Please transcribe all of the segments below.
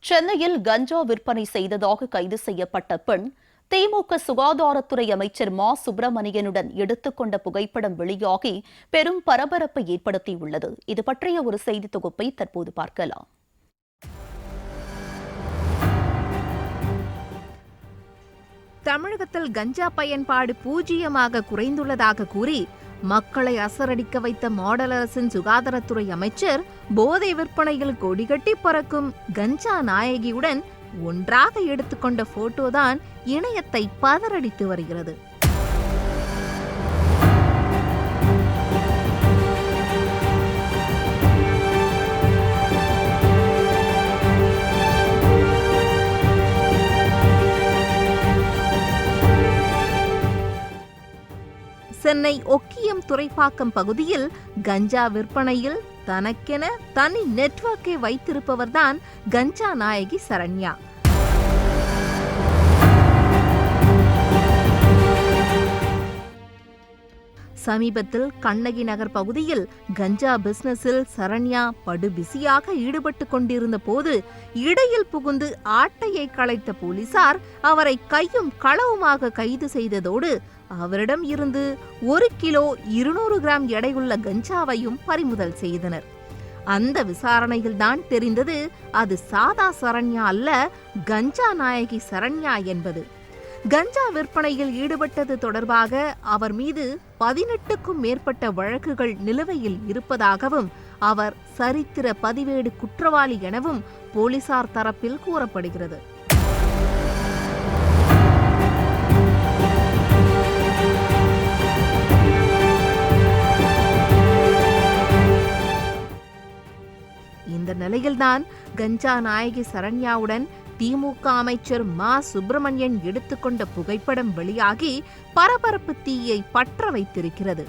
சென்னையில் கஞ்சா விற்பனை செய்ததாக கைது செய்யப்பட்ட பெண் திமுக சுகாதாரத்துறை அமைச்சர் மா சுப்பிரமணியனுடன் எடுத்துக்கொண்ட புகைப்படம் வெளியாகி பெரும் பரபரப்பை ஏற்படுத்தியுள்ளது. இது பற்றிய ஒரு செய்தி தொகுப்பை தற்போது பார்க்கலாம். தமிழகத்தில் கஞ்சா பயன்பாடு பூஜ்ஜியமாக குறைந்துள்ளதாக கூறி மக்களை அசரடிக்க வைத்த மாடல் அரசின் சுகாதாரத்துறை அமைச்சர் போதை விற்பனையில் கொடிகட்டி பறக்கும் கஞ்சா நாயகியுடன் ஒன்றாக எடுத்துக்கொண்ட போட்டோதான் இணையத்தை பதறடித்து வருகிறது. சென்னை ஒக்கியம் துறைப்பாக்கம் பகுதியில் கஞ்சா விற்பனையில் தனக்கென தனி நெட்வொர்க்கை வைத்திருப்பவர்தான் கஞ்சா நாயகி சரண்யா. சமீபத்தில் கண்ணகி நகர் பகுதியில் கஞ்சா பிசினஸில் சரண்யா படு பிஸியாக ஈடுபட்டு கொண்டிருந்த போது இடையில் புகுந்து ஆட்டையை களைத்த போலீசார் அவரை கையும் களவுமாக கைது செய்ததோடு அவரிடம் இருந்து 1 கிலோ 200 கிராம் எடையுள்ள கஞ்சாவையும் பறிமுதல் செய்தனர். அந்த விசாரணையில்தான் தெரிந்தது அது சாதா சரண்யா அல்ல, கஞ்சா நாயகி சரண்யா என்பது. கஞ்சா விற்பனையில் ஈடுபட்டது தொடர்பாக அவர் மீது 18க்கும் மேற்பட்ட வழக்குகள் நிலுவையில் இருப்பதாகவும் அவர் சரித்திர பதிவேடு குற்றவாளி எனவும் போலீசார் தரப்பில் கூறப்படுகிறது. இந்த நிலையில்தான் கஞ்சா நாயகி சரண்யாவுடன் திமுக அமைச்சர் மா சுப்பிரமணியன் எடுத்துக்கொண்ட புகைப்படம் வெளியாகி பரபரப்பு தீயை பற்ற வைத்திருக்கிறது.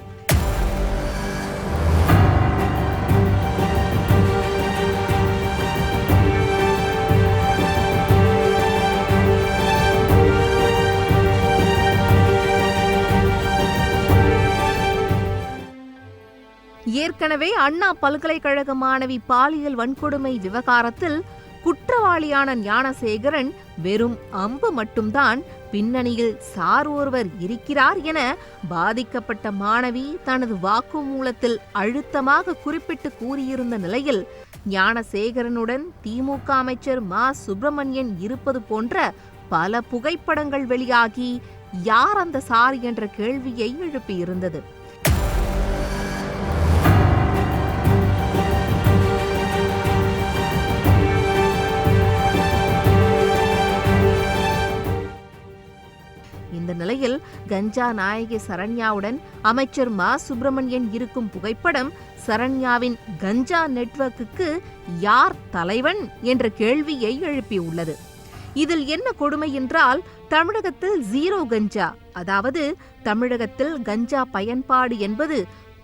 ஏற்கனவே அண்ணா பல்கலைக்கழக மாணவி பாலியல் வன்கொடுமை விவகாரத்தில் குற்றவாளியான ஞானசேகரன் வெறும் அம்பு மட்டும்தான், பின்னணியில் சார் ஒருவர் இருக்கிறார் என பாதிக்கப்பட்ட மாணவி தனது வாக்குமூலத்தில் அழுத்தமாக குறிப்பிட்டு கூறியிருந்த நிலையில் ஞானசேகரனுடன் திமுக அமைச்சர் மா சுப்பிரமணியன் இருப்பது போன்ற பல புகைப்படங்கள் வெளியாகி யார் அந்த சார் என்ற கேள்வியை எழுப்பியிருந்தது. இந்த நிலையில் கஞ்சா நாயகி சரண்யாவுடன் அமைச்சர் மா சுப்பிரமணியன் இருக்கும் புகைப்படம் சரண்யாவின் கஞ்சா நெட்வொர்க்குக்கு யார் தலைவன் என்ற கேள்வியை எழுப்பியுள்ளது. இதில் என்ன கொடுமை என்றால், தமிழகத்தில் 0 கஞ்சா, அதாவது தமிழகத்தில் கஞ்சா பயன்பாடு என்பது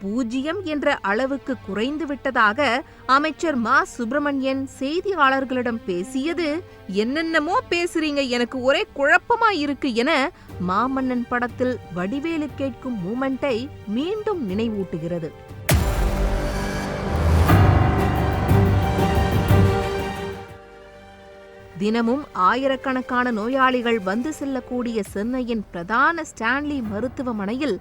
0 என்ற அளவுக்கு குறைந்து விட்டதாக அமைச்சர் மா சுப்பிரமணியன் செய்தியாளர்களிடம் பேசியது என்னென்னமோ பேசுறீங்க, எனக்கு ஒரே குழப்பமா இருக்கு என மாமன்னன் படத்தில் வடிவேலு கேட்கும் மூமெண்டை மீண்டும் நினைவூட்டுகிறது. தினமும் ஆயிரக்கணக்கான நோயாளிகள் வந்து செல்லக்கூடிய சென்னையின் பிரதான ஸ்டான்லி மருத்துவமனையில்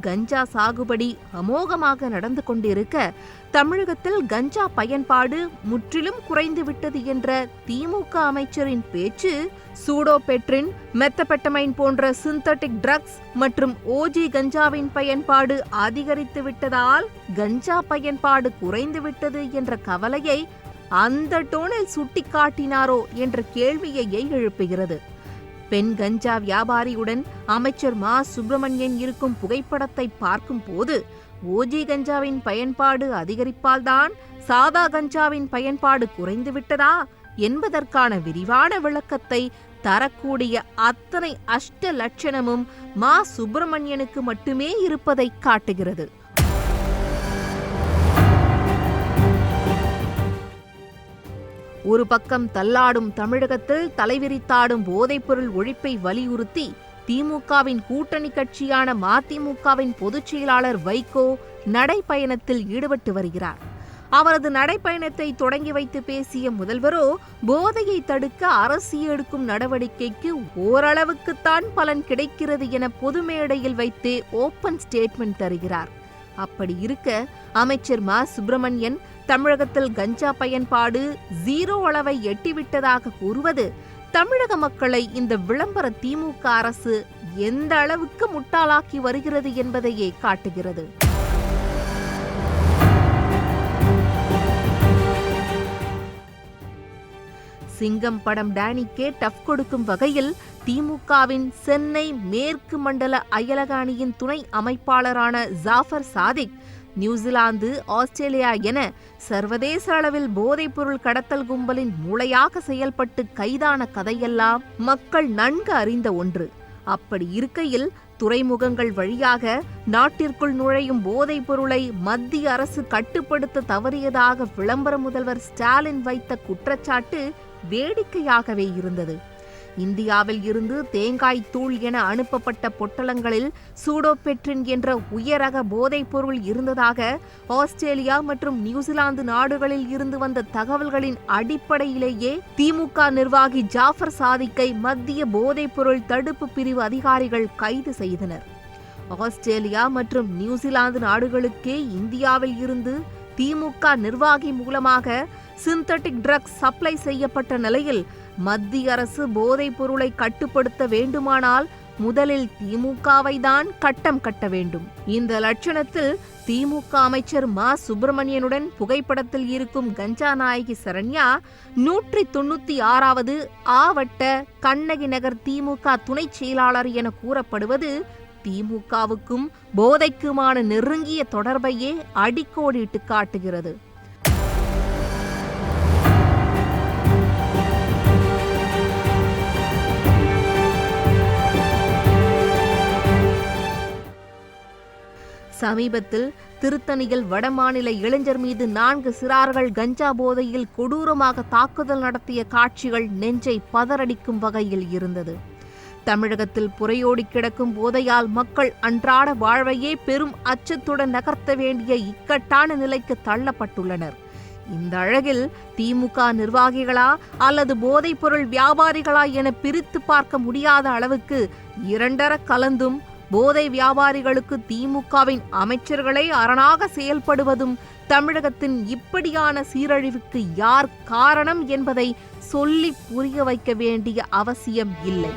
கஞ்சா சாகுபடி அமோகமாக நடந்து கொண்டிருக்க, தமிழகத்தில் கஞ்சா பயன்பாடு முற்றிலும் குறைந்துவிட்டது என்ற திமுக அமைச்சரின் பேச்சு சூடோபெட்ரின், மெத்தபெட்டமைன் போன்ற சிந்தட்டிக் ட்ரக்ஸ் மற்றும் ஓஜி கஞ்சாவின் பயன்பாடு அதிகரித்து விட்டதால் கஞ்சா பயன்பாடு குறைந்துவிட்டது என்ற கவலையை அந்த டோனில் சுட்டிக்காட்டினாரோ என்ற கேள்வியை எழுப்புகிறது. பெண் கஞ்சா வியாபாரியுடன் அமைச்சர் மா சுப்பிரமணியன் இருக்கும் புகைப்படத்தை பார்க்கும் போது ஓஜி கஞ்சாவின் பயன்பாடு அதிகரிப்பால்தான் சாதா கஞ்சாவின் பயன்பாடு குறைந்துவிட்டதா என்பதற்கான விரிவான விளக்கத்தை தரக்கூடிய அத்தனை அஷ்ட லட்சணமும் மா சுப்பிரமணியனுக்கு மட்டுமே இருப்பதை காட்டுகிறது. ஒரு பக்கம் தள்ளாடும் தமிழகத்தில் தலைவிரித்தாடும் போதைப்பொருள் ஒழிப்பை வலியுறுத்தி திமுகவின் கூட்டணி கட்சியான மதிமுகவின் பொதுச் செயலாளர் வைகோ நடைப்பயணத்தில் ஈடுபட்டு வருகிறார். அவரது நடைப்பயணத்தை தொடங்கி வைத்து பேசிய முதல்வரோ போதையை தடுக்க அரசு எடுக்கும் நடவடிக்கைக்கு ஓரளவுக்குத்தான் பலன் கிடைக்கிறது என பொது மேடையில் வைத்தே ஓபன் ஸ்டேட்மெண்ட் தருகிறார். அப்படி இருக்க அமைச்சர் மா சுப்பிரமணியன் தமிழகத்தில் கஞ்சா பயன்பாடு 0 அளவை எட்டிவிட்டதாக கூறுவது தமிழக மக்களை இந்த விளம்பர திமுக அரசு எந்த அளவுக்கு முட்டாளாக்கி வருகிறது என்பதையே காட்டுகிறது. சிங்கம் படம் டேனிக்கே டஃப் கொடுக்கும் வகையில் திமுகவின் சென்னை மேற்கு மண்டல அயலக அணியின் துணை அமைப்பாளரான ஜாஃபர் சாதிக் நியூசிலாந்து, ஆஸ்திரேலியா என சர்வதேச அளவில் போதைப்பொருள் கடத்தல் கும்பலின் மூளையாக செயல்பட்டு கைதான கதையெல்லாம் மக்கள் நன்கு அறிந்த ஒன்று. அப்படி இருக்கையில் துறைமுகங்கள் வழியாக நாட்டிற்குள் நுழையும் போதைப் பொருளை மத்திய அரசு கட்டுப்படுத்த தவறியதாக விளம்பர முதல்வர் ஸ்டாலின் வைத்த குற்றச்சாட்டு வேடிக்கையாகவே இருந்தது. இந்தியாவில் இருந்து தேங்காய் தூள் என அனுப்பப்பட்ட பொட்டலங்களில் சூடோபெட்ரின் என்ற உயரக போதைப் பொருள் இருந்ததாக ஆஸ்திரேலியா மற்றும் நியூசிலாந்து நாடுகளில் இருந்து வந்த தகவல்களின் அடிப்படையிலேயே திமுக நிர்வாகி ஜாஃபர் சாதிக்கை மத்திய போதைப் பொருள் தடுப்பு பிரிவு அதிகாரிகள் கைது செய்தனர். ஆஸ்திரேலியா மற்றும் நியூசிலாந்து நாடுகளுக்கே இந்தியாவில் இருந்து திமுக நிர்வாகி மூலமாக சிந்தட்டிக் ட்ரக்ஸ் சப்ளை செய்யப்பட்ட நிலையில் மத்திய அரசு போதைப் பொருளை கட்டுப்படுத்த வேண்டுமானால் முதலில் திமுகவை தான் கட்டம் கட்ட வேண்டும். இந்த லட்சணத்தில் திமுக அமைச்சர் மா சுப்பிரமணியனுடன் புகைப்படத்தில் இருக்கும் கஞ்சா நாயகி சரண்யா 196வது ஆவட்ட கண்ணகி நகர் திமுக துணை செயலாளர் என கூறப்படுவது திமுகவுக்கும் போதைக்குமான நெருங்கிய தொடர்பையே அடிக்கோடிட்டு காட்டுகிறது. சமீபத்தில் திருத்தணியில் வடமாநில இளைஞர் மீது 4 சிறார்கள் கஞ்சா போதையில் கொடூரமாக தாக்குதல் நடத்திய காட்சிகள் நெஞ்சை பதறடிக்கும் வகையில் இருந்தது. தமிழகத்தில் புரையோடி கிடக்கும் போதையால் மக்கள் அன்றாட வாழ்வையே பெரும் அச்சத்துடன் நகர்த்த வேண்டிய இக்கட்டான நிலைக்கு தள்ளப்பட்டுள்ளனர். இந்த அழகில் திமுக நிர்வாகிகளா அல்லது போதைப் பொருள் வியாபாரிகளா என பிரித்து பார்க்க முடியாத அளவுக்கு இரண்டர கலந்தும் போதை வியாபாரிகளுக்கு திமுகவின் அமைச்சர்களே அரணாக செயல்படுவதும் தமிழகத்தின் இப்படியான சீரழிவுக்கு யார் காரணம் என்பதை சொல்லி புரிய வைக்க வேண்டிய அவசியம் இல்லை.